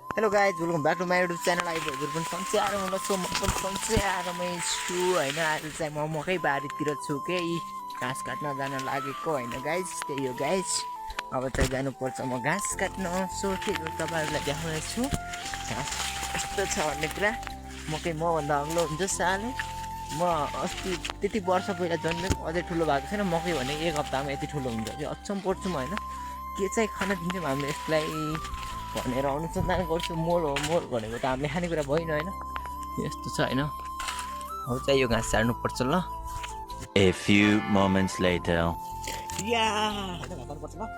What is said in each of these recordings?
Hello guys welcome back to my YouTube channel. अहिले हजुर पनि सन्चै आएर मलाई छु, म पनि सन्चै आरामै छु होइन। आज चाहिँ म मकै बारीतिर छु के घाँस काट्न जान लागेको होइन गाइज। त्यही हो गाइज, अब चाहिँ जानुपर्छ म घाँस काट्न। सो त्यही हो तपाईँहरूलाई देखाउनेछु घाँस कस्तो छ भन्ने कुरा। मकै मभन्दा अग्लो हुन्छ साले। म अस्ति त्यति वर्ष पहिला जन्मेको अझै ठुलो भएको छैन। मकै भने एक हप्तामा यति ठुलो हुन्छ कि अचम्म पर्छु म होइन। के चाहिँ खान दिन्छौँ हामीले यसलाई भनेर अनुसन्धान गर्छु। मोल हो, मोल भनेको त हामीले खानेकुरा भएन होइन। यस्तो छ होइन। हो चाहिँ यो घाँस झार्नुपर्छ ल। A few moments later. या गर्नुपर्छ ल।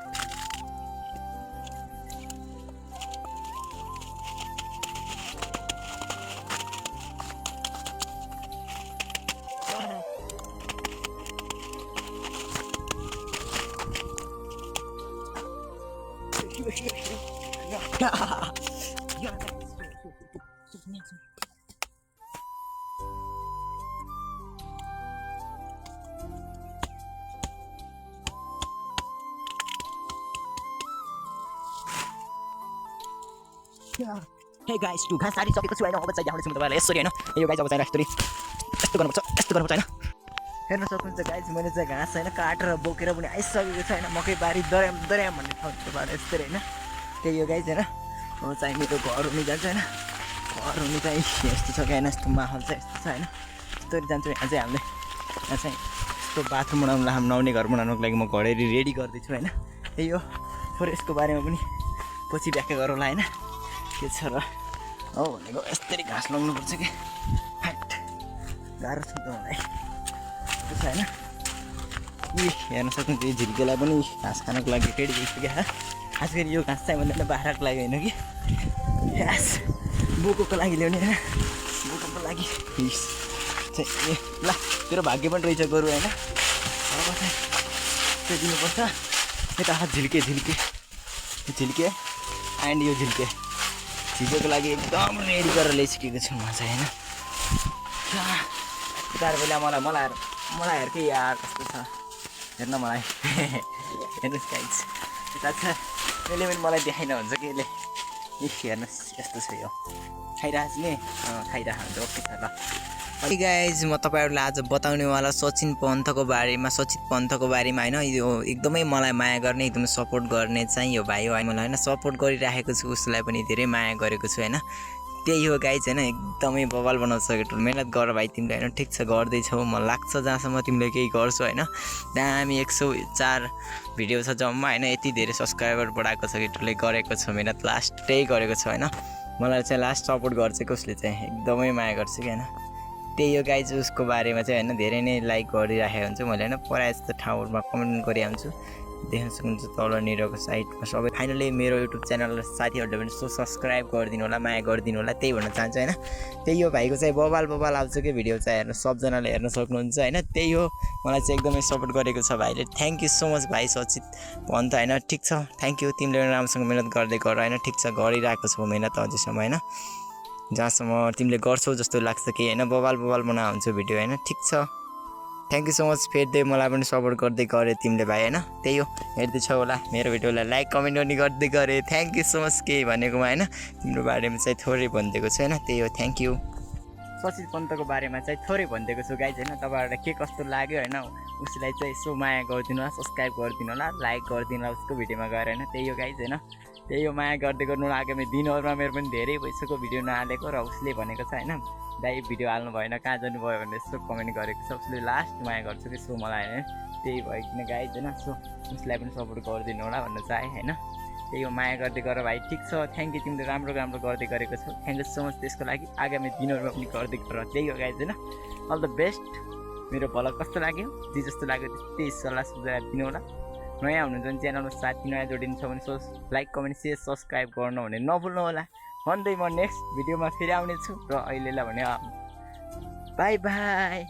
हे गाइस टु घाँस सारिसकेको छु होइन। अब चाहिँ देखाउँदैछु म तपाईँलाई यसरी होइन। यो गाइस अब चाहिँ यसरी यस्तो गर्नुपर्छ होइन। हेर्न सक्नुहुन्छ गाइस, मैले चाहिँ घाँस होइन काटेर बोकेर पनि आइसकेको छ होइन। मकै बारी दर्याम दर्याम भन्ने ठाउँ तपाईँबाट यसरी होइन। त्यही हो गाइस होइन। अब चाहिँ मेरो घर हुने जान्छ होइन। घर हुने चाहिँ यस्तो छ क्या होइन। यस्तो माहौल चाहिँ यस्तो छ होइन। यस्तरी जान्छु। यहाँ चाहिँ हामीले यहाँ चाहिँ यस्तो बाथरुम बनाउनुलाई हामी नुहाउने घर बनाउनुको लागि म घडेरी रेडी गर्दैछु होइन। त्यही हो। थोरै यसको बारेमा पनि पछि व्याख्या गरौँला होइन। के छ र हो भनेको यस्तरी घाँस लगाउनुपर्छ कि फ्याट गाह्रो छ त मलाई त्यो छ होइन। हेर्न सक्नुहुन्छ यो झिल्केलाई पनि घाँस खानको लागि रेडी गर्छु क्या। खास गरी यो घाँस चाहिँ भन्दा बाख्राको लागि होइन कि घाँस बोकोको लागि ल्याउने होइन। बोकोको लागि चाहिँ ल तेरो भाग्य पनि रहेछ गोरु होइन। अब चाहिँ त्यो दिनुपर्छ। यता झिल्के झिल्के झिल्के एन्ड यो झिल्के झिल्केको लागि एकदम रेडी गरेर ल्याइसकेको छु म चाहिँ होइन। यताहरू पहिला मलाई हेर कि यार कस्तो छ हेर्न मलाई। हेर्नुहोस् गाइस यता छ। यसले पनि मलाई देखाइन हुन्छ कि यसले हेर्नुहोस् यस्तो छ यो खाइरहेको छु नि। खाइरहेको हुन्छ ओके छ ल। अनि गाइज म तपाईँहरूलाई आज बताउनेवाला सचिन पन्थको बारेमा होइन। यो एकदमै मलाई माया गर्ने एकदमै सपोर्ट गर्ने चाहिँ यो भाइ हो मलाई होइन। सपोर्ट गरिराखेको छु, उसलाई पनि धेरै माया गरेको छु होइन। त्यही हो गाइज होइन। एकदमै बवाल बनाउँछ केटो। मेहनत गर भाइ तिमीले होइन। ठिक छ गर्दैछौ, म लाग्छ जहाँसम्म तिमीले केही गर्छौ होइन। दामी 104 भिडियो छ जम्मा होइन। यति धेरै सब्सक्राइबर बढाएको छ केटोले, गरेको छ मेहनत लास्टै गरेको छ होइन। मलाई चाहिँ लास्ट सपोर्ट गर्छ उसले चाहिँ एकदमै माया गर्छ कि होइन। त्यही हो गाइज उसको बारेमा चाहिँ होइन। धेरै नै लाइक गरिराखेको हुन्छु मैले होइन। प्रायः जस्तो ठाउँहरूमा कमेन्ट गरिहाल्छु। देख्न सक्नुहुन्छ तलनिरको साइडमा सबै। फाइनली मेरो युट्युब च्यानल साथीहरूले पनि सब्सक्राइब गरिदिनु होला, माया गरिदिनु होला, त्यही भन्न चाहन्छु होइन। त्यही हो भाइको चाहिँ बवाल आउँछ कि भिडियो चाहिँ हेर्नु सबजनाले हेर्न सक्नुहुन्छ होइन। त्यही हो मलाई चाहिँ एकदमै सपोर्ट गरेको छ भाइले। थ्याङ्क यू सो मच भाइ सचित भन्छ होइन। ठिक छ थ्याङ्क यू। तिमीले राम्रोसँग मिहिनेत गर्दै गर होइन। ठिक छ गरिरहेको छौ मिहिनेत अझैसम्म होइन। जहाँसम्म तिमीले गर्छौ जस्तो लाग्छ कि होइन। बवाल बना हुन्छ भिडियो होइन। ठिक छ थ्याङ्क यू सो मच। फेरि मलाई पनि सपोर्ट गर्दै गऱ्यो तिमीले भाइ होइन। त्यही हो हेर्दैछौ होला मेरो भिडियोलाई लाइक कमेन्ट पनि गर्दै गरे। थ्याङ्क यू सो मच केही भनेकोमा होइन। तिम्रो बारेमा चाहिँ थोरै भनिदिएको छु होइन। त्यही हो थ्याङ्क यू। सचिन पन्तको बारेमा चाहिँ थोरै भनिदिएको छु गाइज होइन। तपाईँहरूलाई के कस्तो लाग्यो होइन। उसलाई चाहिँ यसो माया गरिदिनु होला, सब्सक्राइब गरिदिनु होला, लाइक गरिदिनु होला उसको भिडियोमा गएर होइन। त्यही हो गाइज होइन। त्यही हो माया गर्दै गर्नु होला। आगामी दिनहरूमा मेरो पनि धेरै भइसक्यो भिडियो नहालेको र उसले भनेको छ होइन दाइ भिडियो हाल्नु भएन कहाँ जानुभयो भनेर यसो कमेन्ट गरेको छ। उसले लास्ट माया गर्छु कि सो मलाई होइन। त्यही भइकन गाइज होइन। सो उसलाई पनि सपोर्ट गरिदिनु होला भन्न चाहेँ होइन। त्यही हो माया गर्दै गर भाइ। ठिक छ थ्याङ्क यू। तिमीले राम्रो गर्दै गरेको छौ। थ्याङ्क यू सो मच त्यसको लागि। आगामी दिनहरूमा पनि गर्दै गर। त्यही हो गाइज होइन। All the best. मेरो भ्लग कस्तो लाग्यो जे जस्तो लाग्यो त्यही सल्लाह सुझाव दिनु होला। नयाँ हुनुहुन्छ भने च्यानलमा साथी नयाँ जोडिनु छ भने लाइक कमेन्ट सेयर सब्सक्राइब गर्नु भने नभुल्नु होला भन्दै म नेक्स्ट भिडियोमा फेरि आउनेछु। र अहिलेलाई भने बाई बाई।